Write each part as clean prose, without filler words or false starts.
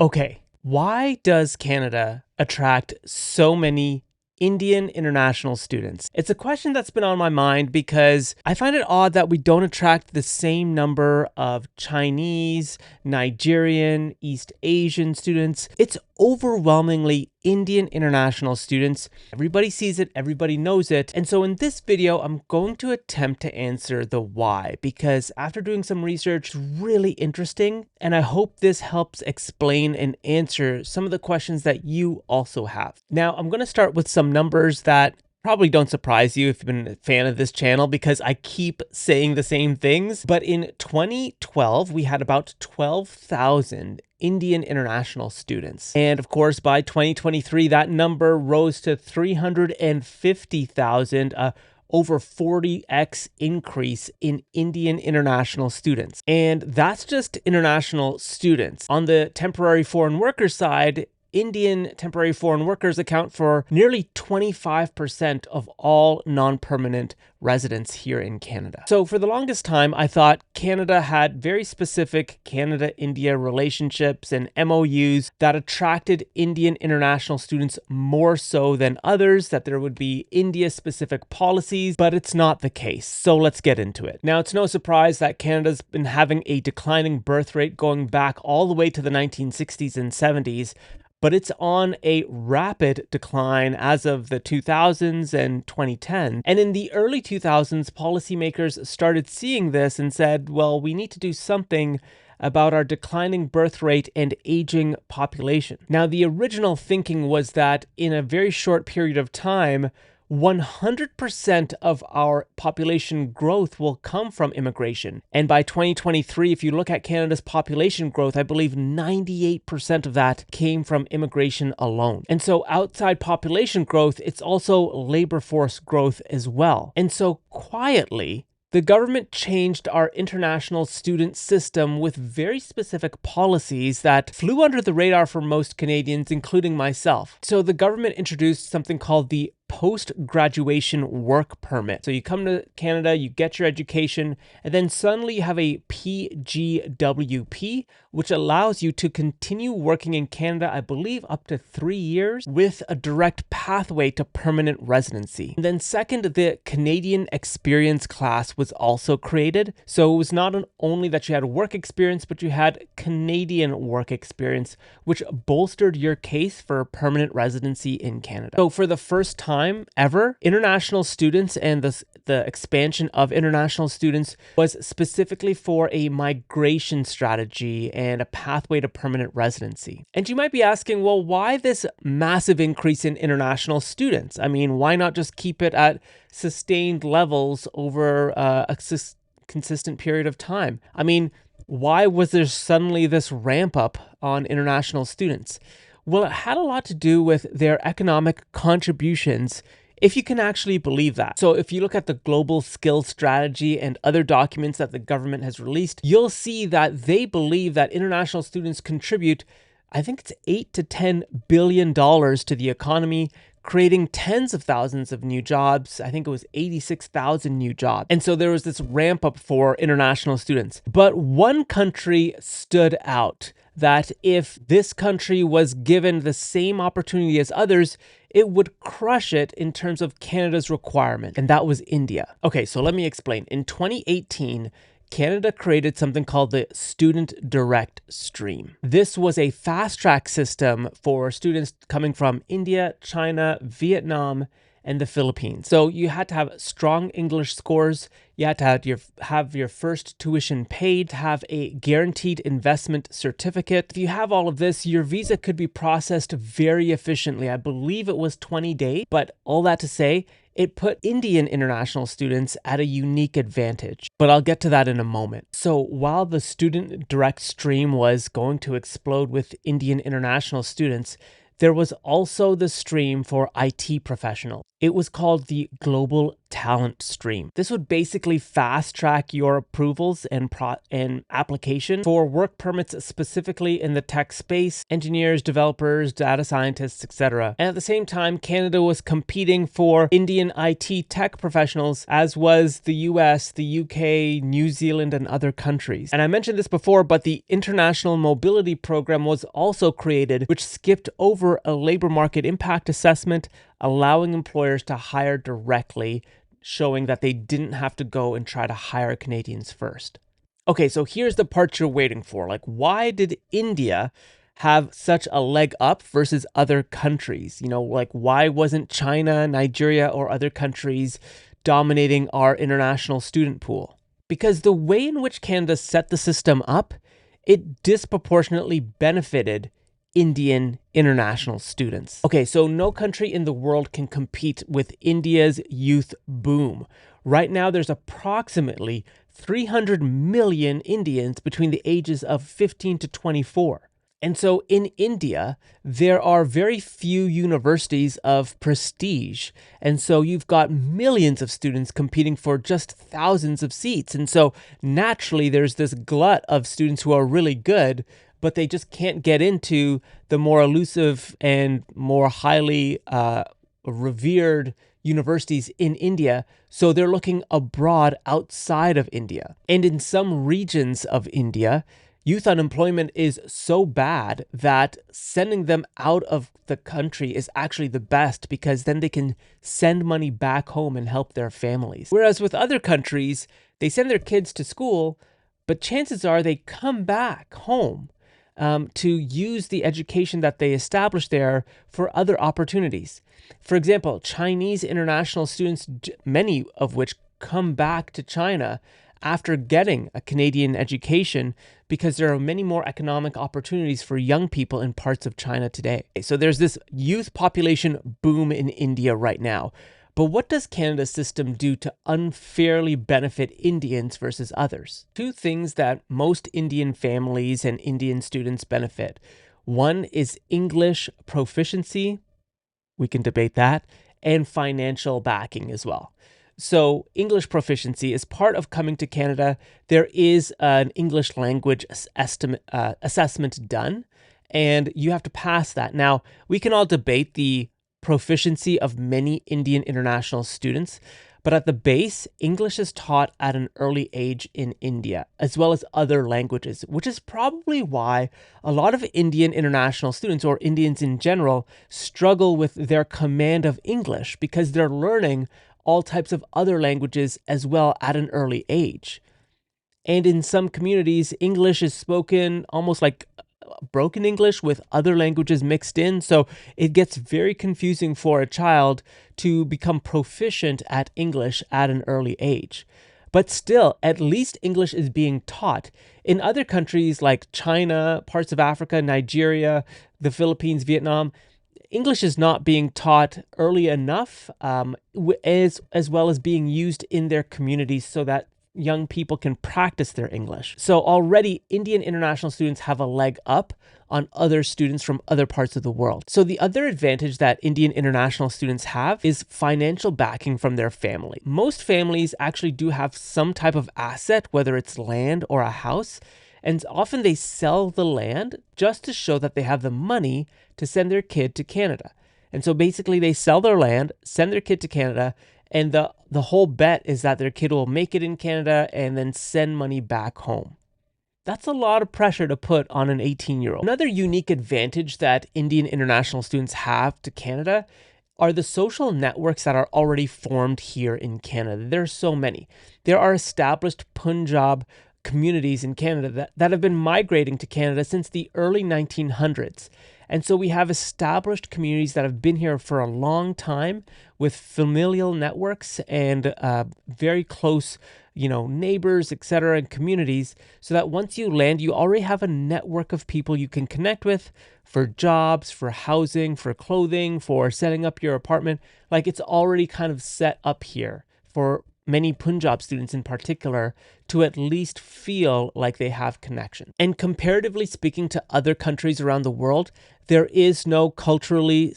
Okay, why does Canada attract so many Indian international students? It's a question that's been on my mind because I find it odd that we don't attract the same number of Chinese, Nigerian, East Asian students. It's overwhelmingly Indian international students. Everybody sees it, everybody knows it. And so in this video, I'm going to attempt to answer the why, because after doing some research, it's really interesting. And I hope this helps explain and answer some of the questions that you also have. Now, I'm going to start with some numbers that probably don't surprise you if you've been a fan of this channel, because I keep saying the same things. But in 2012, we had about 12,000 Indian international students. And of course, by 2023, that number rose to 350,000, over 40x increase in Indian international students. And that's just international students. On the temporary foreign worker side, Indian temporary foreign workers account for nearly 25% of all non-permanent residents here in Canada. So for the longest time, I thought Canada had very specific Canada-India relationships and MOUs that attracted Indian international students more so than others, that there would be India-specific policies, but it's not the case. So let's get into it. Now, it's no surprise that Canada's been having a declining birth rate going back all the way to the 1960s and 70s, but it's on a rapid decline as of the 2000s and 2010. And in the early 2000s, policymakers started seeing this and said, well, we need to do something about our declining birth rate and aging population. Now, the original thinking was that in a very short period of time, 100% of our population growth will come from immigration. And by 2023, if you look at Canada's population growth, I believe 98% of that came from immigration alone. And so outside population growth, it's also labor force growth as well. And so quietly, the government changed our international student system with very specific policies that flew under the radar for most Canadians, including myself. So the government introduced something called the post-graduation work permit. So you come to Canada, you get your education, and then suddenly you have a PGWP, which allows you to continue working in Canada, I believe up to 3 years, with a direct pathway to permanent residency. And then second, the Canadian experience class was also created. So it was not only that you had work experience, but you had Canadian work experience, which bolstered your case for permanent residency in Canada. So for the first time ever, international students and the expansion of international students was specifically for a migration strategy and a pathway to permanent residency. And you might be asking, well, why this massive increase in international students? I mean, why not just keep it at sustained levels over a consistent period of time? I mean, why was there suddenly this ramp up on international students? Well, it had a lot to do with their economic contributions, if you can actually believe that. So if you look at the global skills strategy and other documents that the government has released, you'll see that they believe that international students contribute, I think it's $8 to $10 billion to the economy, creating tens of thousands of new jobs. I think it was 86,000 new jobs. And so there was this ramp up for international students. But one country stood out, that if this country was given the same opportunity as others, it would crush it in terms of Canada's requirement, and that was India. Okay, so let me explain. In 2018, Canada created something called the Student Direct Stream. This was a fast-track system for students coming from India, China, Vietnam, and the Philippines. So you had to have strong English scores, you had to have your first tuition paid, have a guaranteed investment certificate. If you have all of this, your visa could be processed very efficiently. I believe it was 20 days, but all that to say, it put Indian international students at a unique advantage. But I'll get to that in a moment. So while the Student Direct Stream was going to explode with Indian international students, there was also the stream for IT professionals. It was called the Global talent stream. This would basically fast track your approvals and application for work permits, specifically in the tech space, engineers, developers, data scientists, etc. And at the same time, Canada was competing for Indian IT tech professionals, as was the US, the UK, New Zealand, and other countries. And I mentioned this before, but the International Mobility Program was also created, which skipped over a labor market impact assessment, allowing employers to hire directly, showing that they didn't have to go and try to hire Canadians first. Okay, so here's the part you're waiting for. Like, why did India have such a leg up versus other countries? You know, like, why wasn't China, Nigeria, or other countries dominating our international student pool? Because the way in which Canada set the system up, it disproportionately benefited Indian international students. Okay, so no country in the world can compete with India's youth boom. Right now, there's approximately 300 million Indians between the ages of 15 to 24. And so in India, there are very few universities of prestige. And so you've got millions of students competing for just thousands of seats. And so naturally, there's this glut of students who are really good, but they just can't get into the more elusive and more highly revered universities in India. So they're looking abroad outside of India. And in some regions of India, youth unemployment is so bad that sending them out of the country is actually the best, because then they can send money back home and help their families. Whereas with other countries, they send their kids to school, but chances are they come back home to use the education that they established there for other opportunities. For example, Chinese international students, many of which come back to China after getting a Canadian education, because there are many more economic opportunities for young people in parts of China today. So there's this youth population boom in India right now. But what does Canada's system do to unfairly benefit Indians versus others? Two things that most Indian families and Indian students benefit. One is English proficiency. We can debate that, and financial backing as well. So English proficiency is part of coming to Canada. There is an English language assessment done, and you have to pass that. Now, we can all debate the proficiency of many Indian international students, but at the base, English is taught at an early age in India, as well as other languages, which is probably why a lot of Indian international students, or Indians in general, struggle with their command of English, because they're learning all types of other languages as well at an early age. And in some communities, English is spoken almost like broken English with other languages mixed in. So it gets very confusing for a child to become proficient at English at an early age. But still, at least English is being taught. In other countries like China, parts of Africa, Nigeria, the Philippines, Vietnam, English is not being taught early enough, as well as being used in their communities so that young people can practice their English. So already Indian international students have a leg up on other students from other parts of the world. So the other advantage that Indian international students have is financial backing from their family. Most families actually do have some type of asset, whether it's land or a house, and often they sell the land just to show that they have the money to send their kid to Canada. And so basically they sell their land, send their kid to Canada, and the whole bet is that their kid will make it in Canada and then send money back home. That's a lot of pressure to put on an 18-year-old. Another unique advantage that Indian international students have to Canada are the social networks that are already formed here in Canada. There are so many. There are established Punjab communities in Canada that have been migrating to Canada since the early 1900s. And so we have established communities that have been here for a long time with familial networks and very close, neighbors, etc., and communities, so that once you land, you already have a network of people you can connect with for jobs, for housing, for clothing, for setting up your apartment. Like, it's already kind of set up here for many Punjab students in particular to at least feel like they have connection. And comparatively speaking to other countries around the world, there is no culturally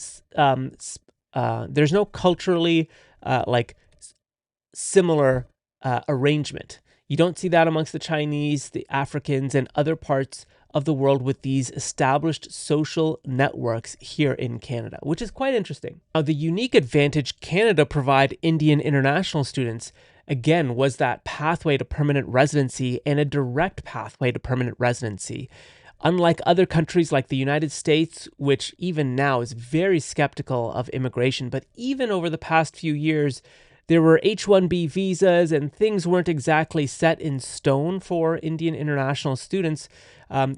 similar arrangement. You don't see that amongst the Chinese, the Africans, and other parts of the world with these established social networks here in Canada, which is quite interesting. Now, the unique advantage Canada provide Indian international students, again, was that pathway to permanent residency and a direct pathway to permanent residency. Unlike other countries like the United States, which even now is very skeptical of immigration, but even over the past few years, there were H-1B visas and things weren't exactly set in stone for Indian international students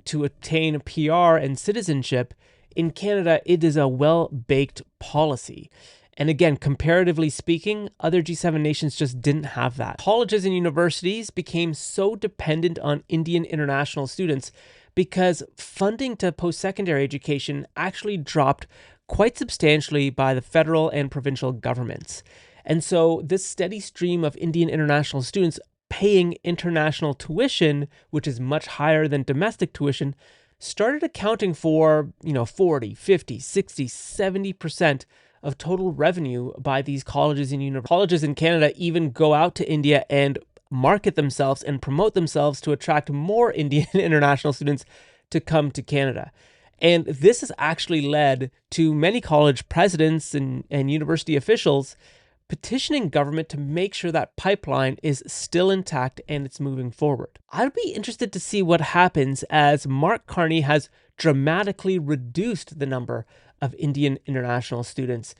to attain PR and citizenship. In Canada, it is a well-baked policy. And again, comparatively speaking, other G7 nations just didn't have that. Colleges and universities became so dependent on Indian international students because funding to post-secondary education actually dropped quite substantially by the federal and provincial governments. And so this steady stream of Indian international students paying international tuition, which is much higher than domestic tuition, started accounting for, 40, 50, 60, 70% of total revenue by these colleges and universities. Colleges in Canada even go out to India and market themselves and promote themselves to attract more Indian international students to come to Canada. And this has actually led to many college presidents and university officials petitioning government to make sure that pipeline is still intact and it's moving forward. I'd be interested to see what happens as Mark Carney has dramatically reduced the number of Indian international students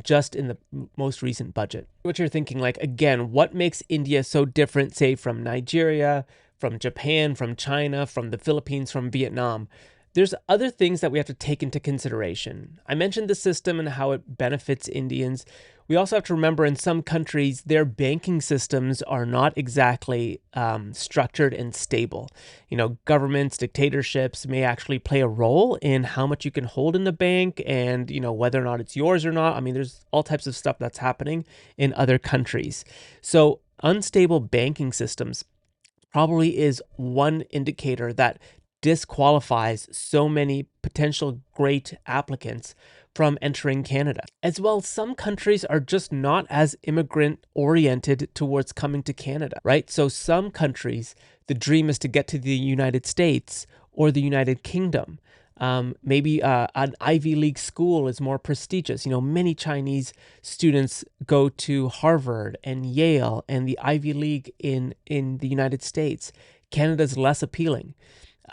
just in the most recent budget. What you're thinking, like, again, what makes India so different, say, from Nigeria, from Japan, from China, from the Philippines, from Vietnam? There's other things that we have to take into consideration. I mentioned the system and how it benefits Indians. We also have to remember in some countries, their banking systems are not exactly structured and stable. Governments, dictatorships may actually play a role in how much you can hold in the bank and, whether or not it's yours or not. I mean, there's all types of stuff that's happening in other countries. So unstable banking systems probably is one indicator that disqualifies so many potential great applicants from entering Canada. As well, some countries are just not as immigrant oriented towards coming to Canada, right? So some countries, the dream is to get to the United States or the United Kingdom. Maybe an Ivy League school is more prestigious. Many Chinese students go to Harvard and Yale and the Ivy League in the United States. Canada's less appealing.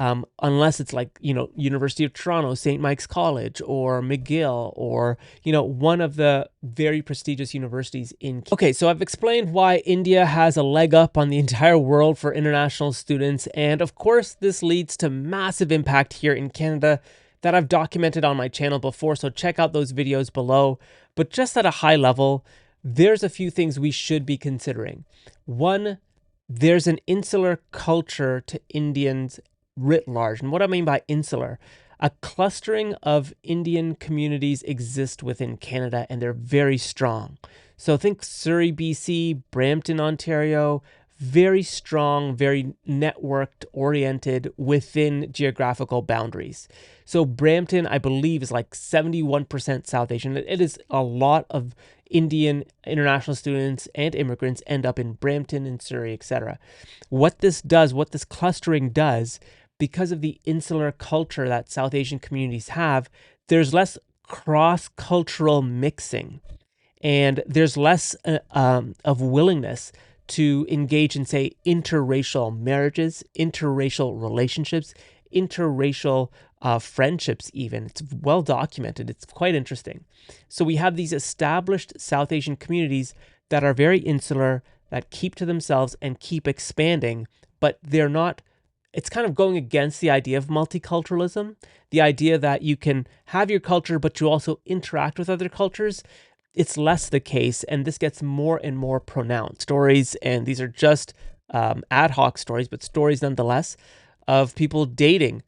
Unless it's like, University of Toronto, St. Mike's College, or McGill, or, one of the very prestigious universities in Canada. Okay, so I've explained why India has a leg up on the entire world for international students. And of course, this leads to massive impact here in Canada that I've documented on my channel before. So check out those videos below. But just at a high level, there's a few things we should be considering. One, there's an insular culture to Indians writ large. And what I mean by insular, a clustering of Indian communities exist within Canada and they're very strong. So think Surrey, BC, Brampton, Ontario, very strong, very networked oriented within geographical boundaries. So Brampton, I believe, is like 71% South Asian. It is a lot of Indian international students and immigrants end up in Brampton and Surrey, etc. What this clustering does, because of the insular culture that South Asian communities have, there's less cross-cultural mixing and there's less of willingness to engage in, say, interracial marriages, interracial relationships, interracial friendships even. It's well documented. It's quite interesting. So we have these established South Asian communities that are very insular, that keep to themselves and keep expanding, but they're not. It's kind of going against the idea of multiculturalism, the idea that you can have your culture, but you also interact with other cultures. It's less the case, and this gets more and more pronounced. Stories, and these are just ad hoc stories, but stories nonetheless, of people dating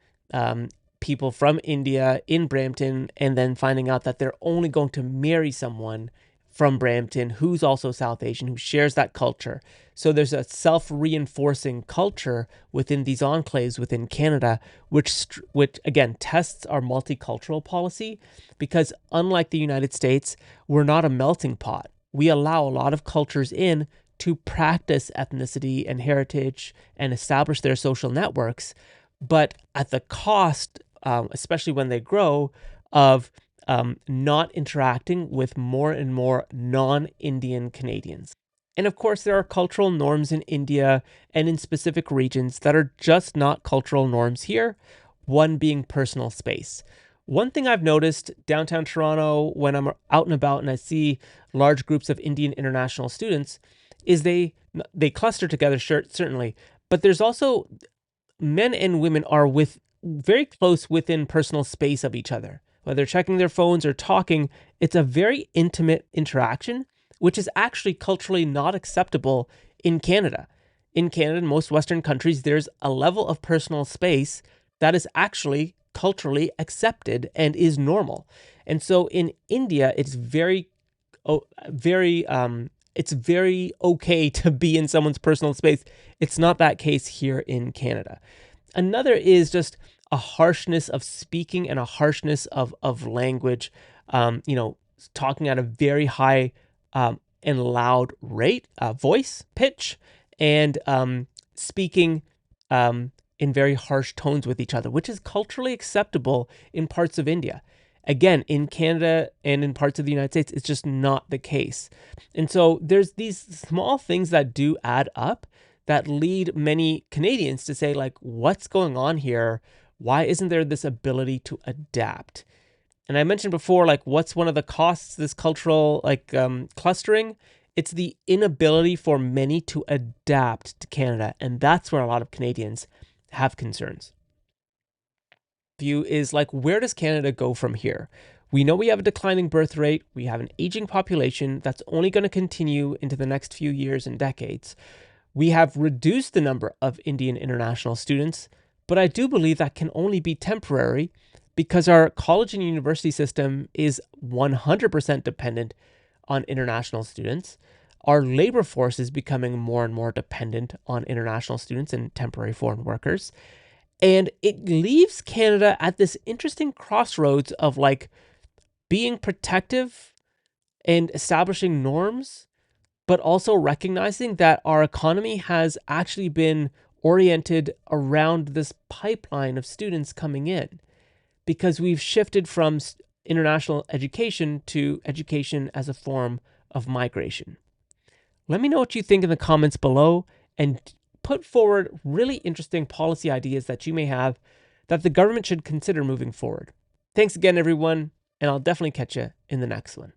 people from India in Brampton and then finding out that they're only going to marry someone from Brampton who's also South Asian, who shares that culture. So there's a self-reinforcing culture within these enclaves within Canada, which again tests our multicultural policy, because unlike the United States, we're not a melting pot. we allow a lot of cultures in to practice ethnicity and heritage and establish their social networks, but at the cost, especially when they grow, of not interacting with more and more non-Indian Canadians. And of course, there are cultural norms in India and in specific regions that are just not cultural norms here, one being personal space. One thing I've noticed downtown Toronto when I'm out and about and I see large groups of Indian international students is they cluster together, certainly, but there's also men and women are with very close within personal space of each other. Whether they're checking their phones or talking, it's a very intimate interaction, which is actually culturally not acceptable in Canada. In Canada and most Western countries, there's a level of personal space that is actually culturally accepted and is normal. And so in India, it's very okay to be in someone's personal space. It's not that case here in Canada. Another is just a harshness of speaking and a harshness of language, talking at a very high and loud rate, voice pitch, and speaking in very harsh tones with each other, which is culturally acceptable in parts of India. Again, in Canada and in parts of the United States, it's just not the case. And so there's these small things that do add up that lead many Canadians to say, like, what's going on here? Why isn't there this ability to adapt? And I mentioned before, like, what's one of the costs, this cultural, clustering? It's the inability for many to adapt to Canada. And that's where a lot of Canadians have concerns. View is like, where does Canada go from here? We know we have a declining birth rate. We have an aging population that's only going to continue into the next few years and decades. We have reduced the number of Indian international students, but I do believe that can only be temporary because our college and university system is 100% dependent on international students. Our labor force is becoming more and more dependent on international students and temporary foreign workers. And it leaves Canada at this interesting crossroads of like being protective and establishing norms, but also recognizing that our economy has actually been oriented around this pipeline of students coming in because we've shifted from international education to education as a form of migration. Let me know what you think in the comments below and put forward really interesting policy ideas that you may have that the government should consider moving forward. Thanks again, everyone, and I'll definitely catch you in the next one.